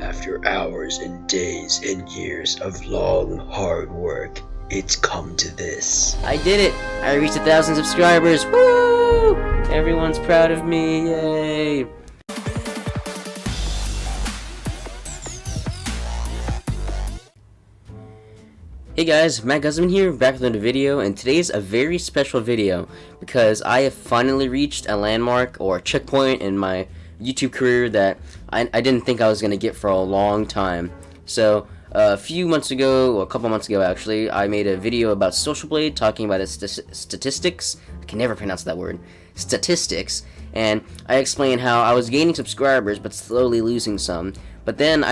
After hours and days and years of long, hard work, it's come to this. I did it! I reached 1,000 subscribers! Woo! Everyone's proud of me, yay! Hey guys, MacGuzman here, back with another video, and today's a very special video because I have finally reached a landmark or a checkpoint in my YouTube career that I didn't think I was going to get for a long time. So, a few months ago, or a couple months ago actually, I made a video about Social Blade talking about its statistics. I can never pronounce that word. Statistics. And I explained how I was gaining subscribers but slowly losing some. But then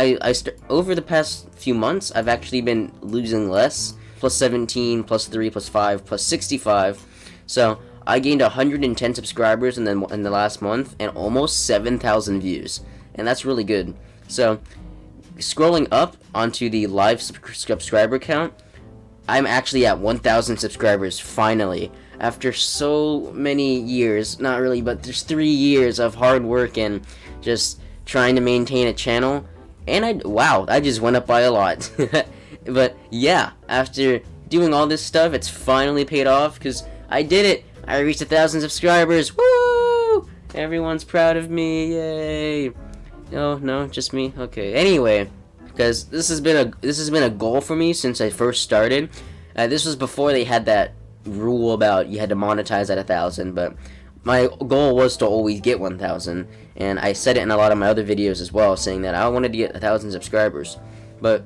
over the past few months, I've actually been losing less. Plus 17, plus 3, plus 5, plus 65. So I gained 110 subscribers in the last month and almost 7,000 views. And that's really good. So scrolling up onto the live subscriber count, I'm actually at 1,000 subscribers finally. After so many years, not really, but there's 3 years of hard work and just trying to maintain a channel, and I just went up by a lot. But yeah, after doing all this stuff, it's finally paid off because I did it. I reached 1,000 subscribers. Woo! Everyone's proud of me. Yay! No, just me. Okay. Anyway, because this has been a goal for me since I first started. This was before they had that rule about you had to monetize at 1,000, but my goal was to always get 1,000, and I said it in a lot of my other videos as well, saying that I wanted to get 1,000 subscribers. But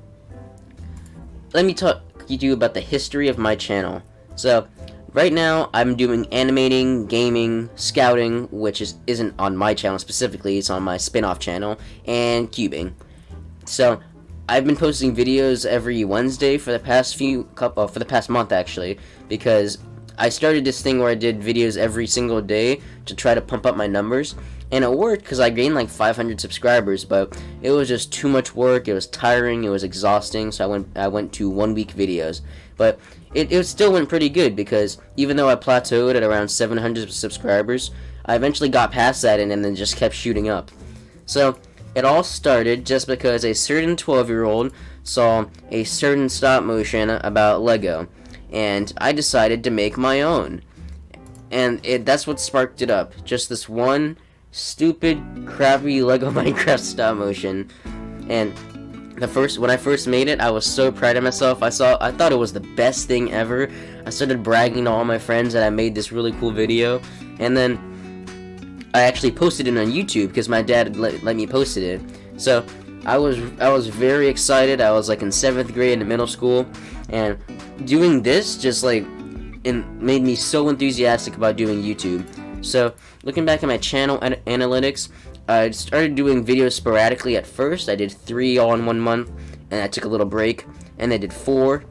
let me talk to you about the history of my channel. So right now I'm doing animating, gaming, scouting, which isn't on my channel specifically, it's on my spin-off channel, and cubing. So I've been posting videos every Wednesday for the past month actually, because I started this thing where I did videos every single day to try to pump up my numbers, and it worked because I gained like 500 subscribers, but it was just too much work, it was tiring, it was exhausting, so I went to 1 week videos. But it still went pretty good because even though I plateaued at around 700 subscribers, I eventually got past that and then just kept shooting up. So it all started just because a certain 12-year-old saw a certain stop motion about Lego, and I decided to make my own. And that's what sparked it up. Just this one stupid, crappy Lego Minecraft stop motion. And when I first made it, I was so proud of myself. I thought it was the best thing ever. I started bragging to all my friends that I made this really cool video. And then I actually posted it on YouTube because my dad let me post it. So I was very excited. I was like in 7th grade in middle school, and doing this just like made me so enthusiastic about doing YouTube. So looking back at my channel analytics, I started doing videos sporadically at first. I did 3 all in 1 month, and I took a little break, and I did 4,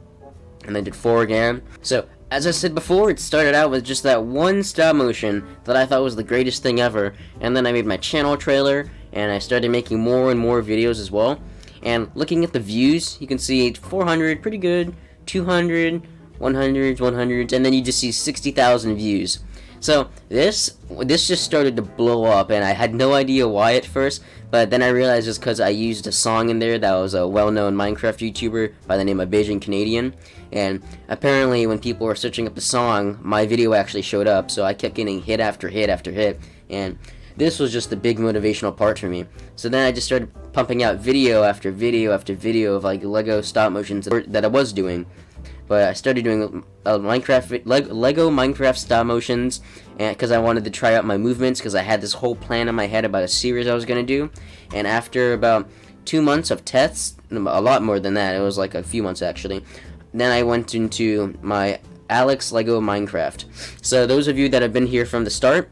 and then did 4 again. So as I said before, it started out with just that one stop motion that I thought was the greatest thing ever, and then I made my channel trailer, and I started making more and more videos as well. And looking at the views, you can see 400, pretty good, 200, 100, 100, and then you just see 60,000 views. So this just started to blow up, and I had no idea why at first, but then I realized it's because I used a song in there that was a well-known Minecraft YouTuber by the name of Beijing Canadian, and apparently when people were searching up the song, my video actually showed up, so I kept getting hit after hit after hit, and this was just the big motivational part for me. So then I just started pumping out video after video after video of like Lego stop motions that I was doing. But I started doing Lego Minecraft stop motions, and because I wanted to try out my movements, because I had this whole plan in my head about a series I was going to do. And after about 2 months of tests, a lot more than that, it was like a few months actually, then I went into my Alex Lego Minecraft. So those of you that have been here from the start,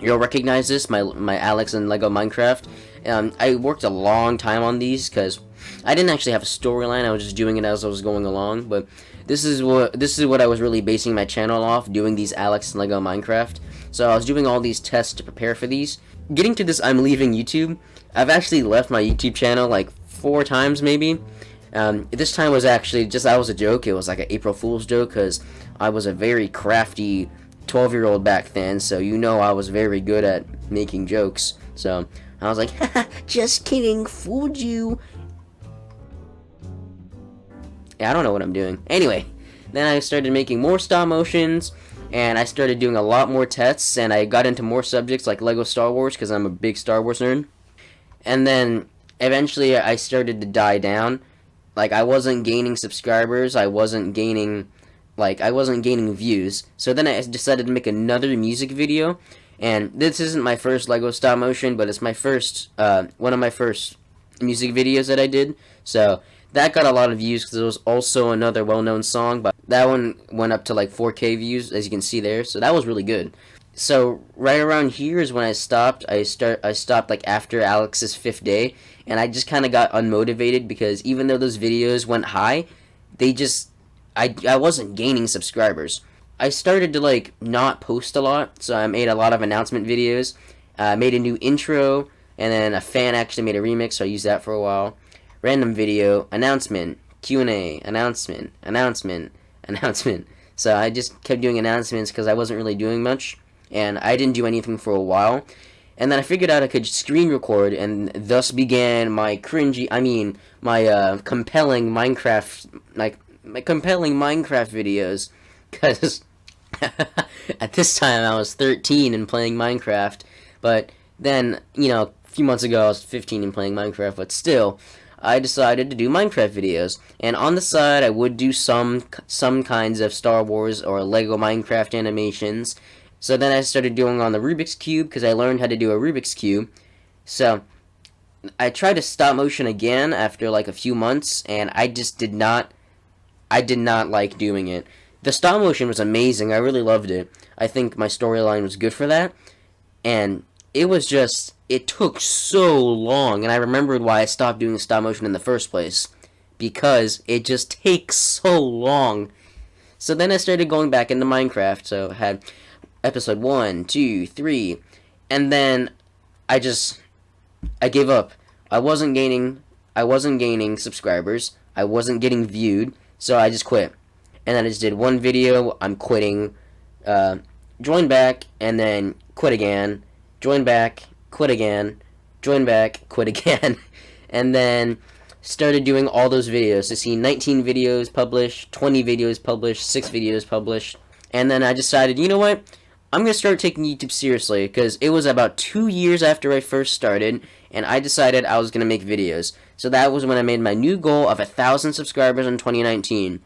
you'll recognize this, my Alex and Lego Minecraft. I worked a long time on these because I didn't actually have a storyline. I was just doing it as I was going along. But this is what I was really basing my channel off, doing these Alex and Lego Minecraft. So I was doing all these tests to prepare for these. Getting to this, I'm leaving YouTube. I've actually left my YouTube channel like 4 times maybe. This time was actually that was a joke. It was like an April Fool's joke because I was a very crafty 12-year-old back then, so I was very good at making jokes. So I was like, haha, just kidding, fooled you. Yeah, I don't know what I'm doing. Anyway, then I started making more stop motions, and I started doing a lot more tests, and I got into more subjects like Lego Star Wars, because I'm a big Star Wars nerd. And then, eventually, I started to die down. Like, I wasn't gaining subscribers, I wasn't gaining views. So then I decided to make another music video, and this isn't my first Lego stop motion, but it's my first, one of my first music videos that I did. So that got a lot of views because it was also another well-known song, but that one went up to like 4K views, as you can see there. So that was really good. So right around here is when I stopped. I stopped like after Alex's 5th day, and I just kind of got unmotivated because even though those videos went high, I wasn't gaining subscribers. I started to like not post a lot, so I made a lot of announcement videos. Made a new intro, and then a fan actually made a remix, so I used that for a while. Random video, announcement, Q&A, announcement. So I just kept doing announcements because I wasn't really doing much, and I didn't do anything for a while. And then I figured out I could screen record, and thus began my compelling Minecraft, my compelling Minecraft videos, because at this time I was 13 and playing Minecraft, but then, a few months ago I was 15 and playing Minecraft, but still, I decided to do Minecraft videos, and on the side I would do some kinds of Star Wars or Lego Minecraft animations. So then I started doing on the Rubik's Cube, because I learned how to do a Rubik's Cube. So I tried to stop motion again after like a few months, and I did not like doing it. The stop motion was amazing. I really loved it. I think my storyline was good for that. And it took so long. And I remembered why I stopped doing stop motion in the first place. Because it just takes so long. So then I started going back into Minecraft. So I had episode 1, 2, 3. And then I gave up. I wasn't gaining subscribers. I wasn't getting viewed. So I just quit. And then I just did one video, I'm quitting, join back, and then quit again, join back, quit again, join back, quit again, and then started doing all those videos. So see 19 videos published, 20 videos published, 6 videos published, and then I decided, you know what, I'm going to start taking YouTube seriously, because it was about 2 years after I first started, and I decided I was going to make videos. So that was when I made my new goal of 1,000 subscribers in 2019.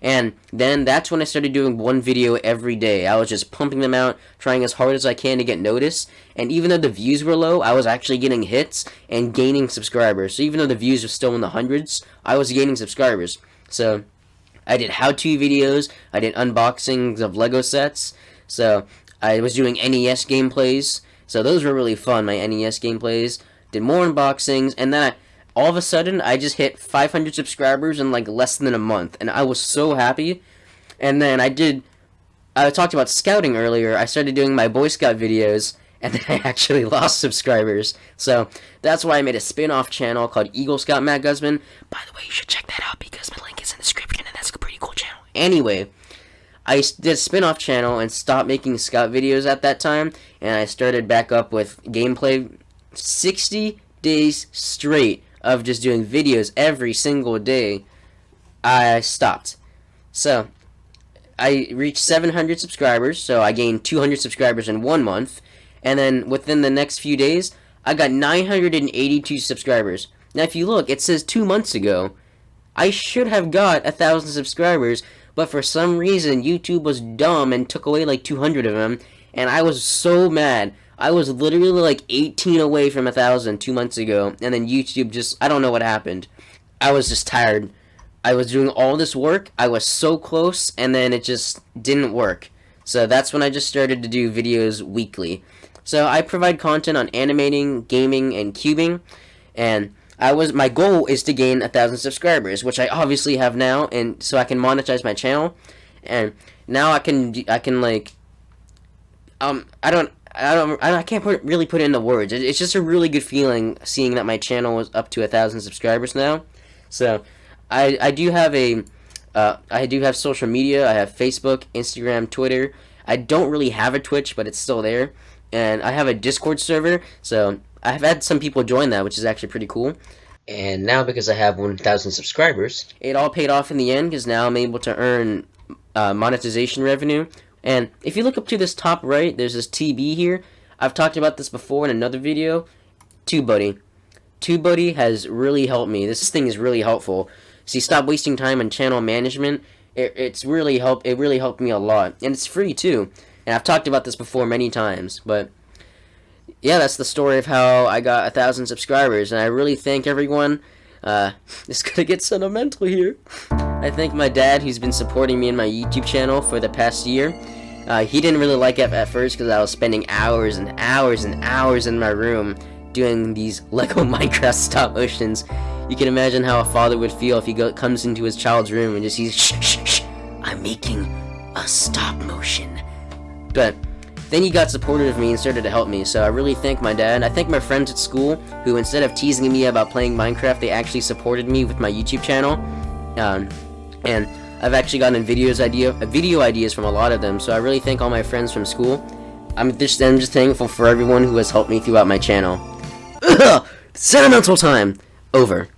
And then that's when I started doing one video every day. I was just pumping them out, trying as hard as I can to get noticed. And even though the views were low, I was actually getting hits and gaining subscribers. So even though the views were still in the hundreds, I was gaining subscribers. So I did how-to videos, I did unboxings of Lego sets. So I was doing NES gameplays. So those were really fun, my NES gameplays. Did more unboxings, and then all of a sudden, I just hit 500 subscribers in like less than a month, and I was so happy. And then I talked about scouting earlier. I started doing my Boy Scout videos, and then I actually lost subscribers. So that's why I made a spin-off channel called Eagle Scout Matt Guzman. By the way, you should check that out because my link is in the description, and that's a pretty cool channel. Anyway, I did a spin-off channel and stopped making scout videos at that time, and I started back up with gameplay 60 days straight of just doing videos every single day. I stopped. So I reached 700 subscribers, so I gained 200 subscribers in 1 month, and then within the next few days I got 982 subscribers. Now if you look, it says 2 months ago I should have got 1,000 subscribers, but for some reason YouTube was dumb and took away like 200 of them, and I was so mad. I was literally like 18 away from 1,000 2 months ago, and then YouTube just, I don't know what happened. I was just tired. I was doing all this work, I was so close, and then it just didn't work. So that's when I just started to do videos weekly. So I provide content on animating, gaming, and cubing, and my goal is to gain 1,000 subscribers, which I obviously have now, and so I can monetize my channel, and now I can't really put it into words. It's just a really good feeling seeing that my channel is up to 1,000 subscribers now. So I do have social media. I have Facebook, Instagram, Twitter. I don't really have a Twitch, but it's still there. And I have a Discord server, so I've had some people join that, which is actually pretty cool. And now, because I have 1,000 subscribers, it all paid off in the end, because now I'm able to earn monetization revenue. And if you look up to this top right, there's this TB here. I've talked about this before in another video. TubeBuddy. TubeBuddy has really helped me. This thing is really helpful. See, stop wasting time on channel management. It really helped me a lot, and it's free too. And I've talked about this before many times, but yeah, that's the story of how I got 1,000 subscribers, and I really thank everyone. It's gonna get sentimental here. I thank my dad, who's been supporting me in my YouTube channel for the past year. He didn't really like it at first because I was spending hours and hours and hours in my room doing these Lego Minecraft stop motions. You can imagine how a father would feel if he comes into his child's room and just sees, shh, shh, shh, I'm making a stop motion. But then he got supportive of me and started to help me, so I really thank my dad. I thank my friends at school, who instead of teasing me about playing Minecraft, they actually supported me with my YouTube channel. And I've actually gotten video ideas from a lot of them, so I really thank all my friends from school. I'm just thankful for everyone who has helped me throughout my channel. Sentimental time! Over.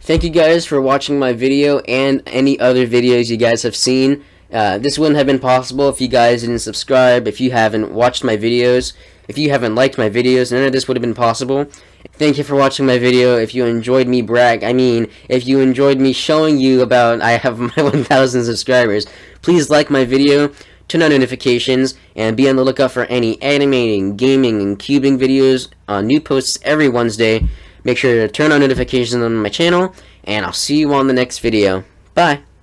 Thank you guys for watching my video and any other videos you guys have seen. This wouldn't have been possible if you guys didn't subscribe, if you haven't watched my videos, if you haven't liked my videos, none of this would have been possible. Thank you for watching my video. If you enjoyed me if you enjoyed me showing you about I have my 1,000 subscribers, please like my video, turn on notifications, and be on the lookout for any animating, gaming, and cubing videos on new posts every Wednesday. Make sure to turn on notifications on my channel, and I'll see you on the next video. Bye!